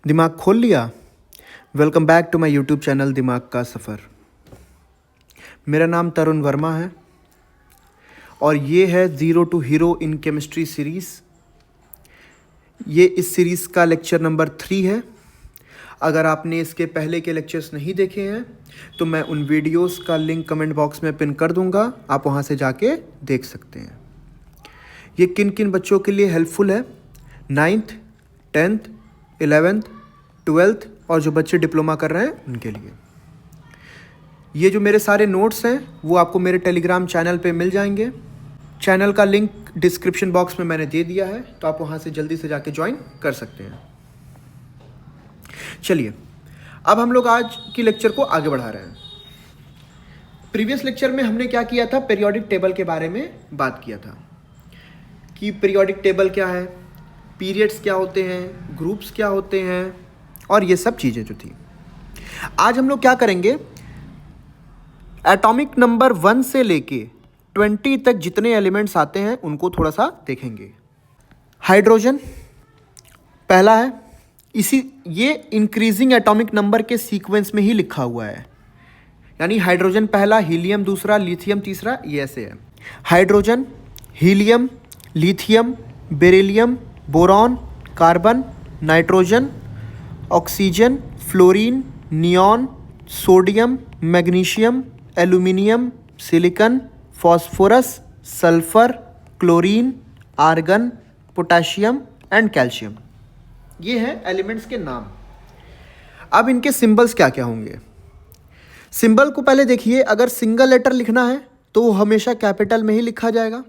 दिमाग खोल लिया। Welcome back to my YouTube channel दिमाग का सफ़र। मेरा नाम तरुण वर्मा है और ये है zero to hero in chemistry series. ये इस सीरीज़ का लेक्चर नंबर 3 है। अगर आपने इसके पहले के लेक्चर्स नहीं देखे हैं तो मैं उन वीडियोस का लिंक कमेंट बॉक्स में पिन कर दूंगा, आप वहाँ से जाके देख सकते हैं। ये किन किन बच्चों के लिए हेल्पफुल है? 9th, 10th, 11th, 12th और जो बच्चे डिप्लोमा कर रहे हैं उनके लिए। ये जो मेरे सारे नोट्स हैं वो आपको मेरे टेलीग्राम चैनल पे मिल जाएंगे। चैनल का लिंक डिस्क्रिप्शन बॉक्स में मैंने दे दिया है, तो आप वहाँ से जल्दी से जाके ज्वाइन कर सकते हैं। चलिए, अब हम लोग आज की लेक्चर को आगे बढ़ा रहे हैं। प्रीवियस लेक्चर में हमने क्या किया था? पीरियोडिक टेबल के बारे में बात किया था कि पीरियोडिक टेबल क्या है, पीरियड्स क्या होते हैं, ग्रुप्स क्या होते हैं और ये सब चीज़ें जो थी। आज हम लोग क्या करेंगे? एटॉमिक नंबर 1 से लेके 20 तक जितने एलिमेंट्स आते हैं उनको थोड़ा सा देखेंगे। हाइड्रोजन पहला है, ये इंक्रीजिंग एटॉमिक नंबर के सीक्वेंस में ही लिखा हुआ है, यानी हाइड्रोजन पहला, हीलियम दूसरा, लिथियम तीसरा, ये ऐसे है। Hydrogen, helium, lithium, beryllium, boron, carbon, nitrogen, oxygen, fluorine, neon, sodium, magnesium, aluminium, silicon, phosphorus, sulphur, chlorine, argon, potassium and calcium. ये हैं एलिमेंट्स के नाम। अब इनके सिंबल्स क्या क्या होंगे? सिंबल को पहले देखिए, अगर सिंगल लेटर लिखना है तो वो हमेशा कैपिटल में ही लिखा जाएगा,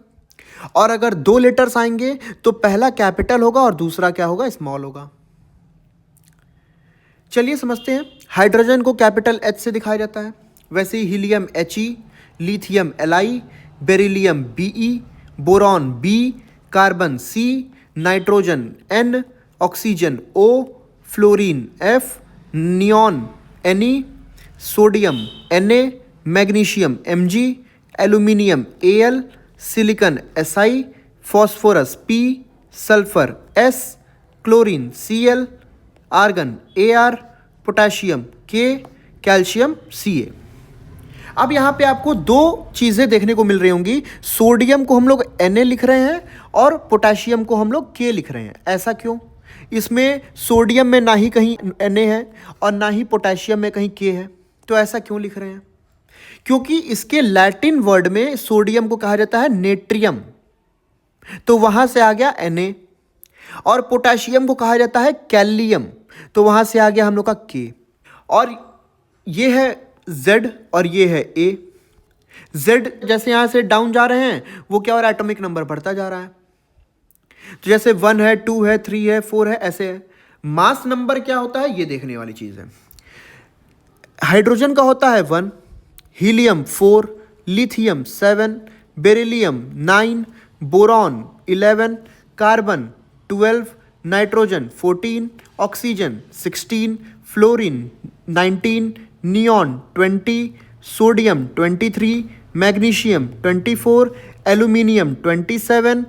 और अगर 2 लेटर्स आएंगे तो पहला कैपिटल होगा और दूसरा क्या होगा? स्मॉल होगा। चलिए समझते हैं। हाइड्रोजन को कैपिटल H से दिखाया जाता है, वैसे ही helium He, lithium Li, beryllium Be, boron B, carbon C, nitrogen N, oxygen O, fluorine F, neon Ne, sodium Na, magnesium Mg, aluminium Al, silicon Si, phosphorus P, sulphur S, chlorine Cl, argon Ar, potassium K, calcium Ca। अब यहाँ पे आपको 2 चीज़ें देखने को मिल रही होंगी। Sodium को हम लोग Na लिख रहे हैं और पोटेशियम को हम लोग K लिख रहे हैं। ऐसा क्यों? इसमें सोडियम में ना ही कहीं Na है और ना ही पोटेशियम में कहीं K है, तो ऐसा क्यों लिख रहे हैं? क्योंकि इसके लैटिन वर्ड में सोडियम को कहा जाता है नेट्रियम, तो वहाँ से आ गया Na, और पोटेशियम को कहा जाता है कैलियम, तो वहाँ से आ गया हम लोग का K। और ये है Z और ये है A। Z जैसे यहाँ से डाउन जा रहे हैं वो क्या हो रहा है? एटॉमिक नंबर बढ़ता जा रहा है। तो जैसे 1 है, 2 है, 3 है, 4 है, ऐसे है। मास नंबर क्या होता है ये देखने वाली चीज़ है। हाइड्रोजन का होता है 1, helium 4, lithium 7, beryllium 9, boron 11, carbon 12, nitrogen 14, oxygen 16, fluorine 19, neon 20, sodium 23, magnesium 24, aluminium 27,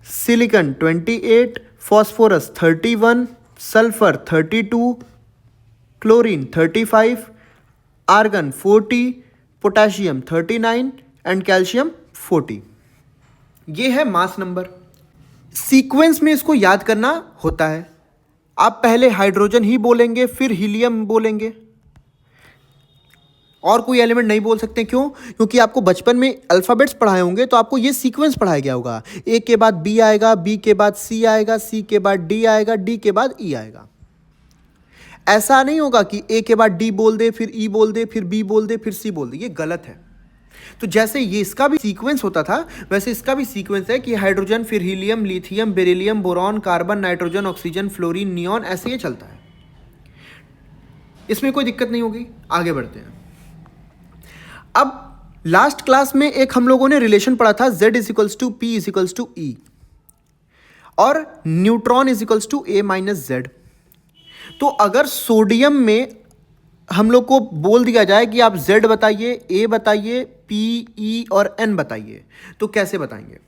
silicon 28, phosphorus 31, sulphur 32, chlorine 35, argon 40, potassium 39 and calcium 40। ये है मास नंबर। सीक्वेंस में इसको याद करना होता है। आप पहले हाइड्रोजन ही बोलेंगे, फिर हीलियम बोलेंगे, और कोई एलिमेंट नहीं बोल सकते। क्यों? क्योंकि आपको बचपन में अल्फ़ाबेट्स पढ़ाए होंगे, तो आपको ये सीक्वेंस पढ़ाया गया होगा। ए के बाद बी आएगा, बी के बाद सी आएगा, सी के बाद डी आएगा, डी के बाद ई आएगा। ऐसा नहीं होगा कि ए के बाद डी बोल दे, फिर ई बोल दे, फिर बी बोल दे, फिर सी बोल दे। ये गलत है। तो जैसे ये इसका भी सीक्वेंस होता था, वैसे इसका भी सीक्वेंस है कि हाइड्रोजन, फिर helium, lithium, beryllium, boron, carbon, nitrogen, oxygen, fluorine, neon, ऐसे ये चलता है। इसमें कोई दिक्कत नहीं होगी। आगे बढ़ते हैं। अब लास्ट क्लास में एक हम लोगों ने रिलेशन पढ़ा था, Z = P = E और न्यूट्रॉन = A-Z। तो अगर सोडियम में हम लोग को बोल दिया जाए कि आप Z बताइए, A बताइए, P, E और N बताइए, तो कैसे बताएंगे?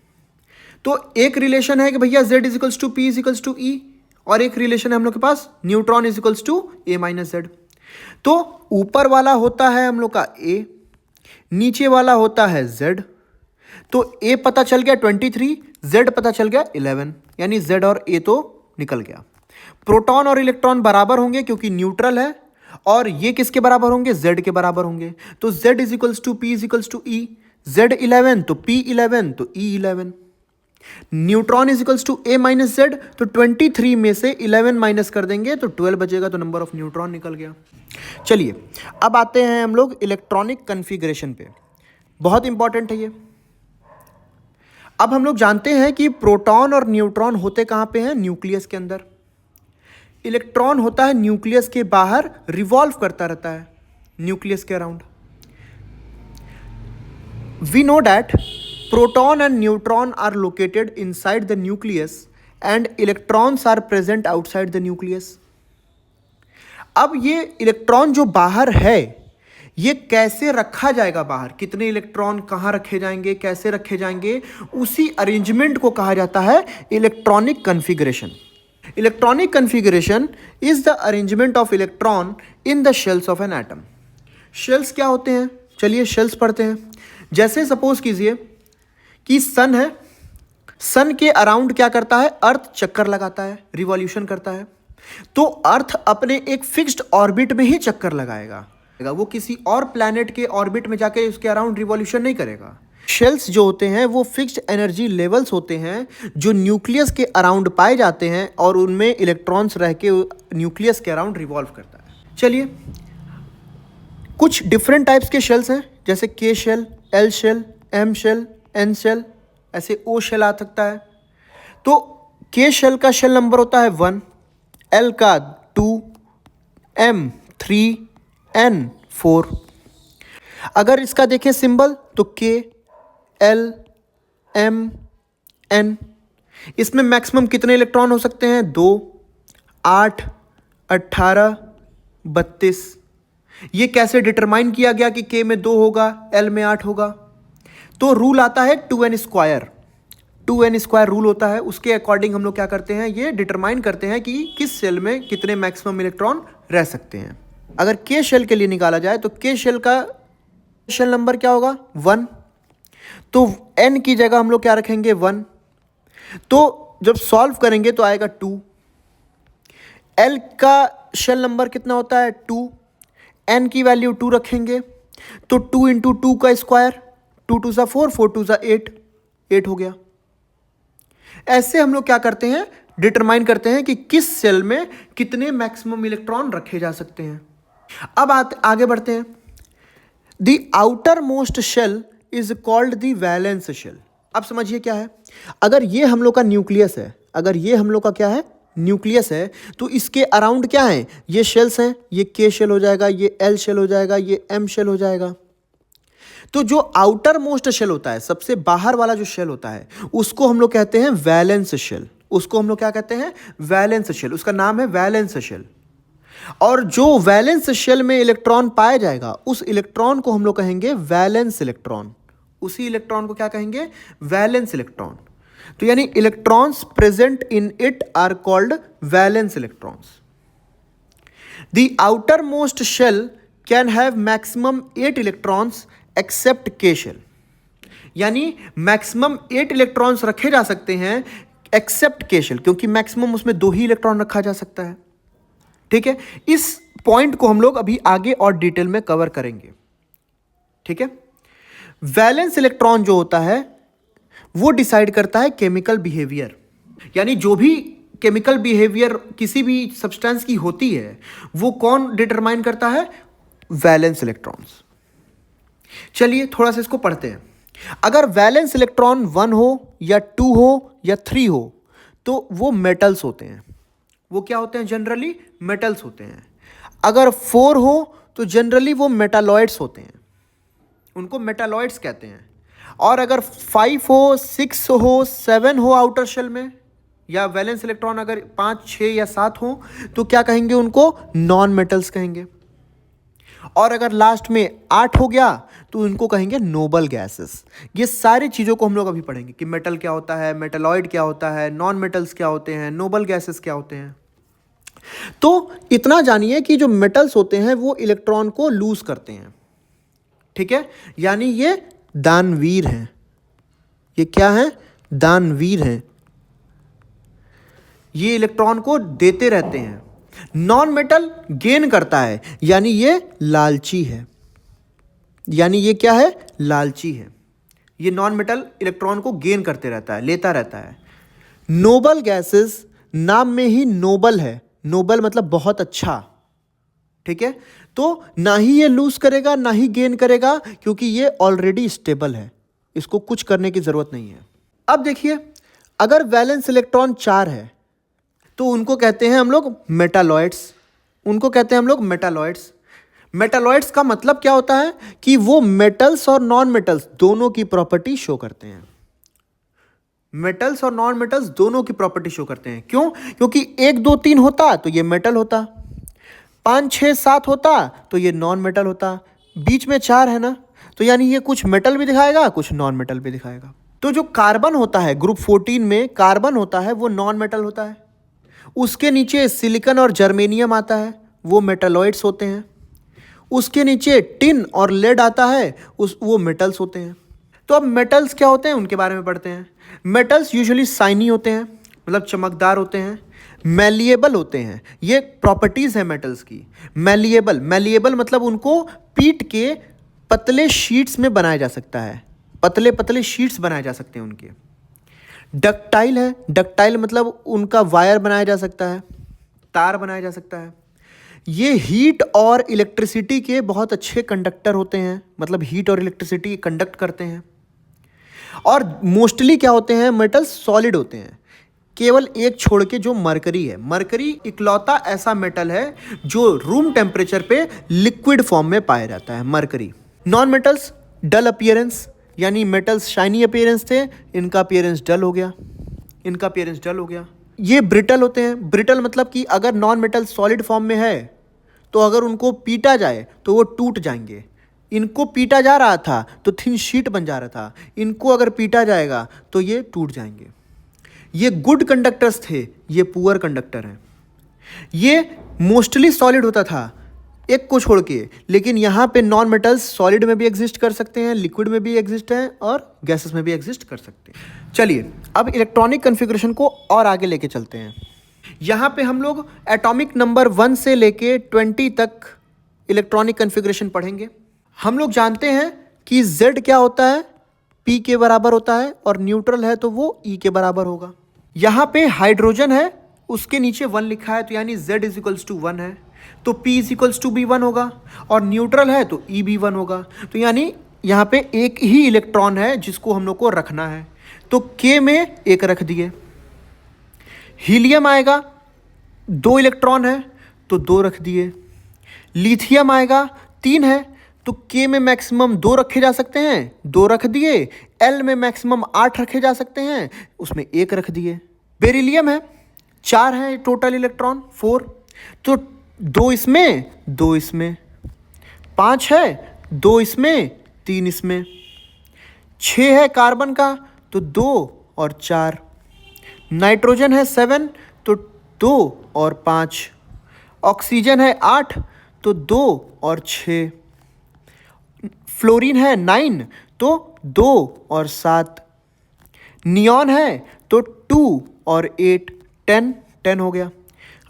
तो एक रिलेशन है कि भैया z equals to P equals to E, और एक रिलेशन है हम लोग के पास neutron equals to A minus Z. तो ऊपर वाला होता है हम लोग का ए, नीचे वाला होता है z। तो a पता चल गया 23, z पता चल गया 11, यानी z और a तो निकल गया। प्रोटॉन और इलेक्ट्रॉन बराबर होंगे क्योंकि न्यूट्रल है, और ये किसके बराबर होंगे, z के बराबर होंगे। तो z equals to P equals to e, z 11 तो p 11 तो e 11। Neutron equals to a minus Z, तो 23 में से 11 माइनस कर देंगे तो 12 बचेगा, तो नंबर ऑफ न्यूट्रॉन निकल गया। चलिए अब आते हैं हम लोग इलेक्ट्रॉनिक कन्फिग्रेशन पे, बहुत इंपॉर्टेंट है ये। अब हम लोग जानते हैं कि प्रोटॉन और न्यूट्रॉन होते कहाँ पे हैं, न्यूक्लियस के अंदर। इलेक्ट्रॉन होता है न्यूक्लियस के बाहर, रिवॉल्व करता रहता है न्यूक्लियस के around. We know that proton and neutron are located inside the nucleus and electrons are present outside the nucleus। अब ये इलेक्ट्रॉन जो बाहर है ये कैसे रखा जाएगा बाहर, कितने इलेक्ट्रॉन कहाँ रखे जाएंगे, कैसे रखे जाएंगे, उसी अरेंजमेंट को कहा जाता है electronic configuration. Electronic configuration is the arrangement of electron in the shells of an atom. Shells क्या होते हैं, चलिए शेल्स पढ़ते हैं। जैसे सपोज कीजिए कि सन है, सन के अराउंड क्या करता है, अर्थ चक्कर लगाता है, रिवॉल्यूशन करता है। तो अर्थ अपने एक फिक्स्ड ऑर्बिट में ही चक्कर लगाएगा, वो किसी और प्लैनेट के ऑर्बिट में जाके उसके अराउंड रिवॉल्यूशन नहीं करेगा। शेल्स जो होते हैं वो फिक्स्ड एनर्जी लेवल्स होते हैं जो न्यूक्लियस के अराउंड पाए जाते हैं, और उनमें इलेक्ट्रॉन्स रह के न्यूक्लियस के अराउंड रिवॉल्व करता है। चलिए कुछ डिफरेंट टाइप्स के शेल्स हैं, जैसे K shell, L shell, M shell, N shell, ऐसे ओ शेल आ सकता है। तो के शेल का शेल नंबर होता है 1, एल का 2, एम 3, एन 4। अगर इसका देखें सिंबल तो के, एल, एम, एन, इसमें मैक्सिमम कितने इलेक्ट्रॉन हो सकते हैं, 2, 8, 18, 32। ये कैसे डिटरमाइन किया गया कि के में 2 होगा, एल में 8 होगा, तो रूल आता है 2n square, 2n square rule होता है। उसके अकॉर्डिंग हम लोग क्या करते हैं, ये डिटरमाइन करते हैं कि किस सेल में कितने मैक्सिमम इलेक्ट्रॉन रह सकते हैं। अगर के शेल के लिए निकाला जाए तो के शेल का शेल नंबर क्या होगा, 1। तो n की जगह हम लोग क्या रखेंगे, 1। तो जब सॉल्व करेंगे तो आएगा 2। l का शेल नंबर कितना होता है, 2। n की वैल्यू 2 रखेंगे तो 2 इंटू 2 का स्क्वायर, 2 2 4, 4 2 8, 8 हो गया। ऐसे हम लोग क्या करते हैं, डिटरमाइन करते हैं कि किस सेल में कितने मैक्सिमम इलेक्ट्रॉन रखे जा सकते हैं। अब आगे बढ़ते हैं। The outermost shell is called the valence shell. अब समझिए क्या है, अगर ये हम लोग का न्यूक्लियस है, अगर ये हम लोग का क्या है, न्यूक्लियस है, तो इसके अराउंड क्या है, ये शेल्स हैं, ये के शेल हो जाएगा, ये एल शेल हो जाएगा, ये एम शेल हो जाएगा। तो जो आउटर मोस्ट शेल होता है, सबसे बाहर वाला जो शेल होता है, उसको हम लोग कहते हैं वैलेंस शेल। उसको हम लोग क्या कहते हैं, वैलेंस शेल, उसका नाम है वैलेंस शेल। और जो वैलेंस शेल में इलेक्ट्रॉन पाया जाएगा उस इलेक्ट्रॉन को हम लोग कहेंगे वैलेंस इलेक्ट्रॉन। उसी इलेक्ट्रॉन को क्या कहेंगे, वैलेंस इलेक्ट्रॉन। तो यानी electrons present in it are called valence electrons. The outermost shell can have maximum 8 electrons except K shell. यानी मैक्सिमम 8 इलेक्ट्रॉन्स रखे जा सकते हैं एक्सेप्ट के शेल, क्योंकि मैक्सिमम उसमें 2 ही इलेक्ट्रॉन रखा जा सकता है। ठीक है, इस पॉइंट को हम लोग अभी आगे और डिटेल में कवर करेंगे। ठीक है, वैलेंस इलेक्ट्रॉन जो होता है वो डिसाइड करता है केमिकल बिहेवियर, यानी जो भी केमिकल बिहेवियर किसी भी सब्सटेंस की होती है वो कौन डिटरमाइन करता है, वैलेंस इलेक्ट्रॉन्स। चलिए थोड़ा सा इसको पढ़ते हैं। अगर वैलेंस इलेक्ट्रॉन 1 हो या 2 हो या 3 हो तो वो मेटल्स होते हैं। वो क्या होते हैं, जनरली मेटल्स होते हैं। अगर 4 हो तो जनरली वो मेटालॉइड्स होते हैं, उनको मेटालॉइड्स कहते हैं। और अगर 5 हो, 6 हो, 7 हो आउटर शेल में, या वैलेंस इलेक्ट्रॉन अगर 5, 6 या 7 हो तो क्या कहेंगे, उनको नॉन मेटल्स कहेंगे। और अगर लास्ट में 8 हो गया तो इनको कहेंगे नोबल गैसेस। ये सारी चीज़ों को हम लोग अभी पढ़ेंगे कि मेटल क्या होता है, मेटलॉइड क्या होता है, नॉन मेटल्स क्या होते हैं, नोबल गैसेस क्या होते हैं। तो इतना जानिए कि जो मेटल्स होते हैं वो इलेक्ट्रॉन को लूज करते हैं, ठीक है, यानी ये दानवीर हैं। ये क्या है? दानवीर हैं। ये इलेक्ट्रॉन को देते रहते हैं। नॉन मेटल गेन करता है, यानी ये लालची है। यानी ये क्या है? लालची है। ये नॉन मेटल इलेक्ट्रॉन को गेन करते रहता है, लेता रहता है। नोबल गैसेस नाम में ही नोबल है। नोबल मतलब बहुत अच्छा, ठीक है। तो ना ही ये लूज करेगा ना ही गेन करेगा, क्योंकि ये ऑलरेडी स्टेबल है, इसको कुछ करने की जरूरत नहीं है। अब देखिए, अगर वैलेंस इलेक्ट्रॉन 4 है तो उनको कहते हैं हम लोग मेटालॉइड्स। उनको कहते हैं हम लोग मेटालॉइड्स। मेटालॉइड्स का मतलब क्या होता है कि वो मेटल्स और नॉन मेटल्स दोनों की प्रॉपर्टी शो करते हैं। मेटल्स और नॉन मेटल्स दोनों की प्रॉपर्टी शो करते हैं। क्यों? क्योंकि 1 2 3 होता तो ये मेटल होता, 5 6 7 होता तो ये नॉन मेटल होता, बीच में 4 है ना, तो यानी ये कुछ मेटल भी दिखाएगा कुछ नॉन मेटल भी दिखाएगा। तो जो कार्बन होता है ग्रुप 14 में, कार्बन होता है वो नॉन मेटल होता है। उसके नीचे सिलिकॉन और जर्मेनियम आता है, वो मेटलॉइड्स होते हैं। उसके नीचे टिन और लेड आता है, वो मेटल्स होते हैं। तो अब मेटल्स क्या होते हैं उनके बारे में पढ़ते हैं। मेटल्स यूजुअली शाइनी होते हैं, मतलब चमकदार होते हैं। मैलिएबल होते हैं, ये प्रॉपर्टीज है मेटल्स की। मैलिएबल मतलब उनको पीट के पतले शीट्स में बनाया जा सकता है, पतले पतले शीट्स बनाए जा सकते हैं उनके। डक्टाइल है, डक्टाइल मतलब उनका वायर बनाया जा सकता है, तार बनाया जा सकता है। ये हीट और इलेक्ट्रिसिटी के बहुत अच्छे कंडक्टर होते हैं, मतलब हीट और इलेक्ट्रिसिटी कंडक्ट करते हैं। और मोस्टली क्या होते हैं, मेटल्स सॉलिड होते हैं, केवल एक छोड़ के जो मरकरी है। मरकरी इकलौता ऐसा मेटल है जो रूम टेम्परेचर पे लिक्विड फॉर्म में पाया जाता है, मरकरी। नॉन मेटल्स डल अपीयरेंस, यानी मेटल्स शाइनी अपीयरेंस थे, इनका अपीयरेंस डल हो गया, इनका अपीयरेंस डल हो गया। ये ब्रिटल होते हैं। ब्रिटल मतलब कि अगर नॉन मेटल सॉलिड फॉर्म में है तो अगर उनको पीटा जाए तो वो टूट जाएंगे। इनको पीटा जा रहा था तो थिन शीट बन जा रहा था, इनको अगर पीटा जाएगा तो ये टूट जाएंगे। ये गुड कंडक्टर्स थे, ये पुअर कंडक्टर हैं। ये मोस्टली सॉलिड होता था एक को छोड़ के, लेकिन यहाँ पे नॉन मेटल्स सॉलिड में भी एग्जिस्ट कर सकते हैं, लिक्विड में भी एग्जिस्ट हैं और गैसेस में भी एग्जिस्ट कर सकते हैं। चलिए अब इलेक्ट्रॉनिक कन्फिग्रेशन को और आगे लेके चलते हैं। यहाँ पे हम लोग एटॉमिक नंबर 1 से लेके 20 तक इलेक्ट्रॉनिक कन्फिग्रेशन पढ़ेंगे। हम लोग जानते हैं कि Z क्या होता है, P के बराबर होता है, और न्यूट्रल है तो वो E के बराबर होगा। यहाँ पे हाइड्रोजन है, उसके नीचे 1 लिखा है, तो यानी Z इज इक्वल्स टू 1 है, तो P is equals to B1 होगा, और न्यूट्रल है तो E B1 होगा। तो यानी यहाँ पे एक ही इलेक्ट्रॉन है जिसको हम लोग को रखना है, तो K में 1 रख दिए। हीलियम आएगा, 2 इलेक्ट्रॉन है तो 2 रख दिए। लिथियम आएगा, 3 है, तो K में मैक्सिमम 2 रखे जा सकते हैं, 2 रख दिए। L में मैक्सिमम 8 रखे जा सकते हैं, उसमें 1 रख दिए। बेरिलियम है, 4 है टोटल इलेक्ट्रॉन, 4, तो 2 इसमें 2 इसमें। 5 है, 2 इसमें 3 इसमें। 6 है कार्बन का, तो 2 और 4। नाइट्रोजन है 7, तो 2 और 5। ऑक्सीजन है 8, तो 2 और 6। फ्लोरीन है 9, तो 2 और 7। नियॉन है तो 2 और 8, 10 हो गया।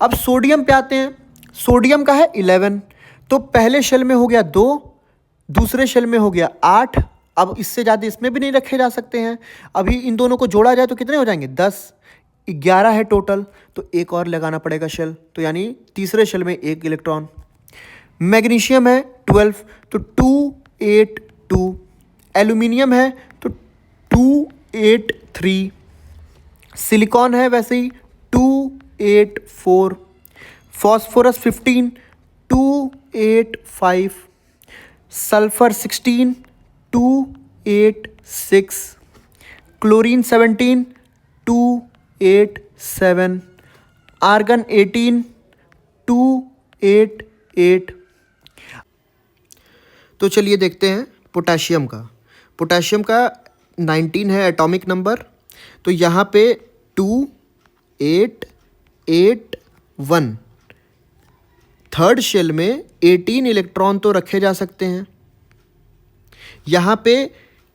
अब सोडियम पे आते हैं। सोडियम का है 11, तो पहले शेल में हो गया 2, दूसरे शेल में हो गया 8। अब इससे ज़्यादा इसमें भी नहीं रखे जा सकते हैं। अभी इन दोनों को जोड़ा जाए तो कितने हो जाएंगे, 10। 11 है टोटल, तो एक और लगाना पड़ेगा शेल, तो यानी तीसरे शेल में 1 इलेक्ट्रॉन। मैग्नीशियम है 12, तो 2 8 2। एल्यूमिनियम है तो 2 8 3। सिलिकॉन है वैसे ही 2 8 4। फॉस्फोरस 15, 2 8 5। सल्फर 16, 2 8 6। क्लोरीन 17, 2 8 7। आर्गन 18, 2 8 8। तो चलिए देखते हैं पोटेशियम का 19 है एटॉमिक नंबर, तो यहाँ पे 2 8 8 1, थर्ड शेल में 18 इलेक्ट्रॉन तो रखे जा सकते हैं। यहाँ पे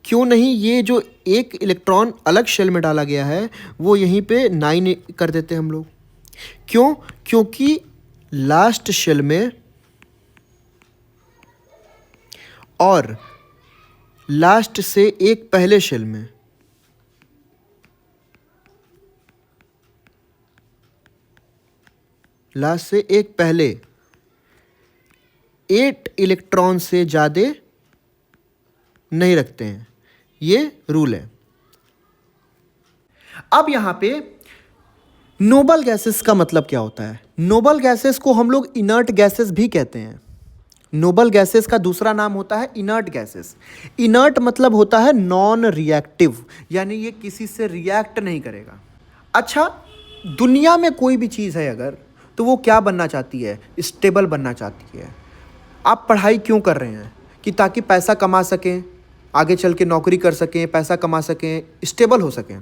क्यों नहीं ये जो एक इलेक्ट्रॉन अलग शेल में डाला गया है वो यहीं पे 9 कर देते हैं हम लोग। क्यों? क्योंकि लास्ट शेल में और लास्ट से एक पहले शेल में लास्ट से एक पहले 8 इलेक्ट्रॉन से ज़्यादा नहीं रखते हैं, ये रूल है। अब यहां पे नोबल गैसेस का मतलब क्या होता है? नोबल गैसेस को हम लोग इनर्ट गैसेस भी कहते हैं। नोबल गैसेस का दूसरा नाम होता है इनर्ट गैसेस। इनर्ट मतलब होता है नॉन रिएक्टिव, यानी ये किसी से रिएक्ट नहीं करेगा। अच्छा, दुनिया में कोई भी चीज़ है अगर, तो वो क्या बनना चाहती है? स्टेबल बनना चाहती है। आप पढ़ाई क्यों कर रहे हैं? कि ताकि पैसा कमा सकें, आगे चल के नौकरी कर सकें, पैसा कमा सकें, स्टेबल हो सकें।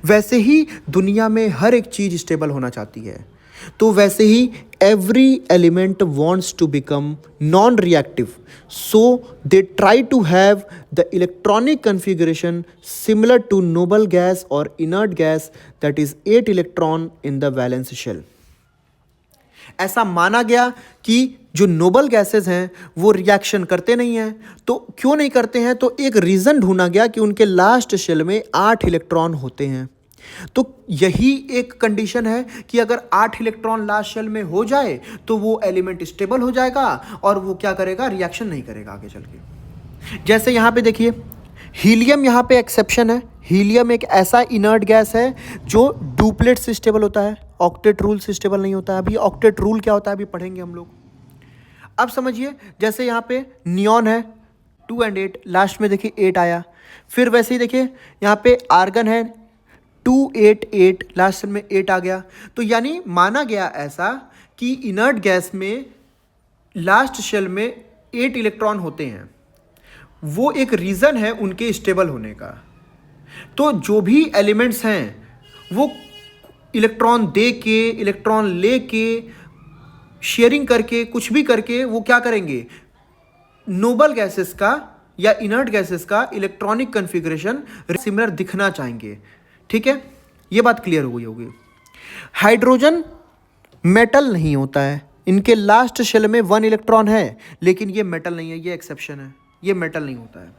वैसे ही दुनिया में हर एक चीज़ स्टेबल होना चाहती है। तो वैसे ही every element wants to become non reactive, so they try to have the electronic configuration similar to noble gas और inert gas, that is 8 electron in the valence shell. ऐसा माना गया कि जो नोबल गैसेस हैं वो रिएक्शन करते नहीं हैं। तो क्यों नहीं करते हैं? तो एक रीज़न ढूंढा गया कि उनके लास्ट शेल में 8 इलेक्ट्रॉन होते हैं। तो यही एक कंडीशन है कि अगर 8 इलेक्ट्रॉन लास्ट शेल में हो जाए तो वो एलिमेंट स्टेबल हो जाएगा और वो क्या करेगा? रिएक्शन नहीं करेगा आगे चल के। जैसे यहाँ पे देखिए, हीलियम यहाँ पे एक्सेप्शन है। हीलियम एक ऐसा इनर्ट गैस है जो डुप्लेट से स्टेबल होता है, ऑक्टेट रूल से स्टेबल नहीं होता है। अभी ऑक्टेट रूल क्या होता है अभी पढ़ेंगे हम लोग। अब समझिए, जैसे यहाँ पे नियॉन है 2 और 8, लास्ट में देखिए 8 आया। फिर वैसे ही देखिए यहाँ पे आर्गन है 2 8 8, लास्ट में 8 आ गया। तो यानी माना गया ऐसा कि इनर्ट गैस में लास्ट शेल में 8 इलेक्ट्रॉन होते हैं, वो एक रीज़न है उनके स्टेबल होने का। तो जो भी एलिमेंट्स हैं वो इलेक्ट्रॉन दे के, इलेक्ट्रॉन ले के, शेयरिंग करके, कुछ भी करके वो क्या करेंगे? नोबल गैसेस का या इनर्ट गैसेस का इलेक्ट्रॉनिक कन्फिगरेशन सिमिलर दिखना चाहेंगे। ठीक है, ये बात क्लियर हो गई होगी। हाइड्रोजन मेटल नहीं होता है। इनके लास्ट शेल में 1 इलेक्ट्रॉन है, लेकिन ये मेटल नहीं है, ये एक्सेप्शन है, ये मेटल नहीं होता है।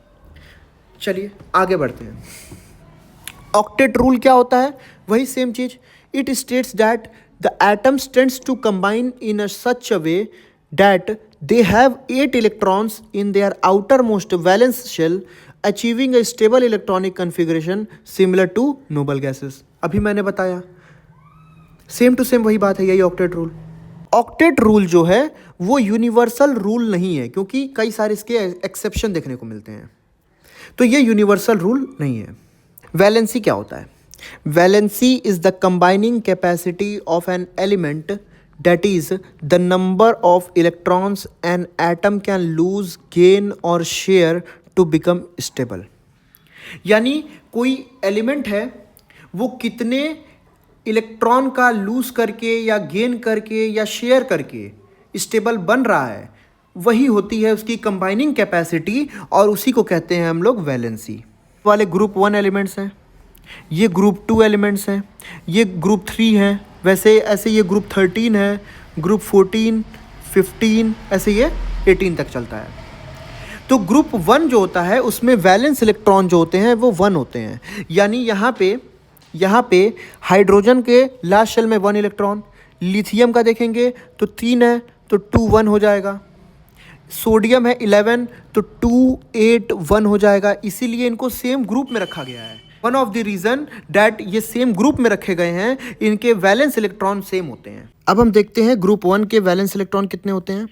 चलिए आगे बढ़ते हैं। ऑक्टेट रूल क्या होता है? वही सेम चीज। It states that the atoms tends to combine in a such a way that they have 8 electrons in their outermost valence shell, achieving a stable electronic configuration similar to noble gases. अभी मैंने बताया same to same वही बात है, यही octet rule. Octet rule जो है वो यूनिवर्सल रूल नहीं है, क्योंकि कई सारे इसके एक्सेप्शन देखने को मिलते हैं। तो ये यूनिवर्सल रूल नहीं है। वैलेंसी क्या होता है? Valency is the combining capacity of an element, that is the number of electrons an atom can lose, gain और शेयर टू बिकम स्टेबल। यानी कोई एलिमेंट है वो कितने इलेक्ट्रॉन का लूज करके या गेन करके या शेयर करके स्टेबल बन रहा है, वही होती है उसकी कंबाइनिंग कैपेसिटी, और उसी को कहते हैं हम लोग वैलेंसी। वाले ग्रुप 1 एलिमेंट्स हैं, ये ग्रुप 2 एलिमेंट्स हैं, ये ग्रुप 3 हैं, वैसे ऐसे ये ग्रुप 13 है, ग्रुप 14 15 ऐसे ये 18 तक चलता है। तो ग्रुप 1 जो होता है उसमें वैलेंस इलेक्ट्रॉन जो होते हैं वो 1 होते हैं। यानी यहाँ पे हाइड्रोजन के लास्ट शेल में 1 इलेक्ट्रॉन, लिथियम का देखेंगे तो 3 है तो 2 1 हो जाएगा, सोडियम है 11 तो 2 8 1 हो जाएगा। इसीलिए इनको सेम ग्रुप में रखा गया है। One of the reason that ये सेम ग्रुप में रखे गए हैं, इनके वैलेंस इलेक्ट्रॉन सेम होते हैं। अब हम देखते हैं ग्रुप 1 के वैलेंस इलेक्ट्रॉन कितने होते हैं,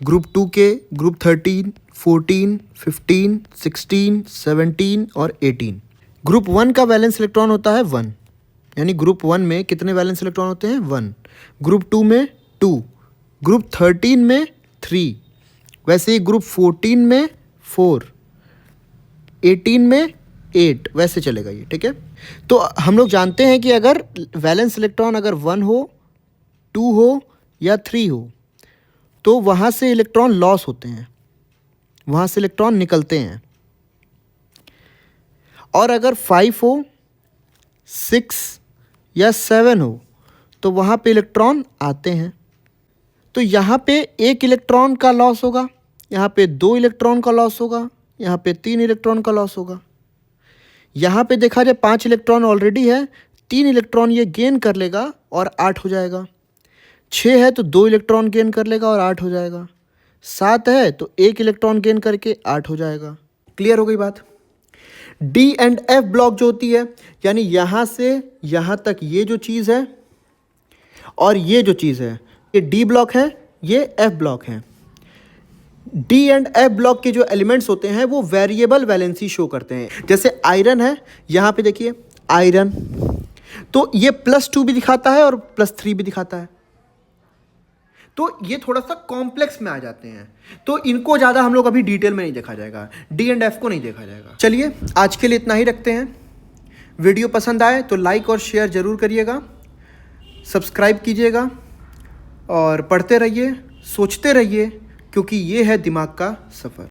ग्रुप 2 के, ग्रुप 13 14 15 16 17 और 18। ग्रुप 1 का वैलेंस इलेक्ट्रॉन होता है 1, यानी ग्रुप 1 में कितने वैलेंस इलेक्ट्रॉन होते हैं 1, ग्रुप 2 में 2, ग्रुप 13 में 3, वैसे ही ग्रुप 14 में 4, 18 में 8, वैसे चलेगा ये, ठीक है। तो हम लोग जानते हैं कि अगर वैलेंस इलेक्ट्रॉन अगर 1 हो, 2 हो या 3 हो तो वहाँ से इलेक्ट्रॉन लॉस होते हैं, वहाँ से इलेक्ट्रॉन निकलते हैं। और अगर 5 हो, 6 या 7 हो तो वहाँ पे इलेक्ट्रॉन आते हैं। तो यहाँ पे 1 इलेक्ट्रॉन का लॉस होगा, यहाँ पे 2 इलेक्ट्रॉन का लॉस होगा, यहाँ पे 3 इलेक्ट्रॉन का लॉस होगा। यहाँ पे देखा जाए 5 इलेक्ट्रॉन ऑलरेडी है, 3 इलेक्ट्रॉन ये गेन कर लेगा और 8 हो जाएगा। 6 है तो 2 इलेक्ट्रॉन गेन कर लेगा और 8 हो जाएगा। 7 है तो 1 इलेक्ट्रॉन गेन करके 8 हो जाएगा। क्लियर हो गई बात। डी एंड एफ ब्लॉक जो होती है, यानी यहाँ से यहाँ तक ये जो चीज़ है और ये जो चीज़ है, ये डी ब्लॉक है, ये एफ ब्लॉक है। डी एंड एफ ब्लॉक के जो एलिमेंट्स होते हैं वो वेरिएबल वैलेंसी शो करते हैं। जैसे आयरन है, यहाँ पे देखिए आयरन, तो ये +2 भी दिखाता है और +3 भी दिखाता है। तो ये थोड़ा सा कॉम्प्लेक्स में आ जाते हैं, तो इनको ज़्यादा हम लोग अभी डिटेल में नहीं देखा जाएगा, डी एंड एफ को नहीं देखा जाएगा। चलिए आज के लिए इतना ही रखते हैं। वीडियो पसंद आए तो लाइक और शेयर ज़रूर करिएगा, सब्सक्राइब कीजिएगा और पढ़ते रहिए, सोचते रहिए, क्योंकि ये है दिमाग का सफ़र।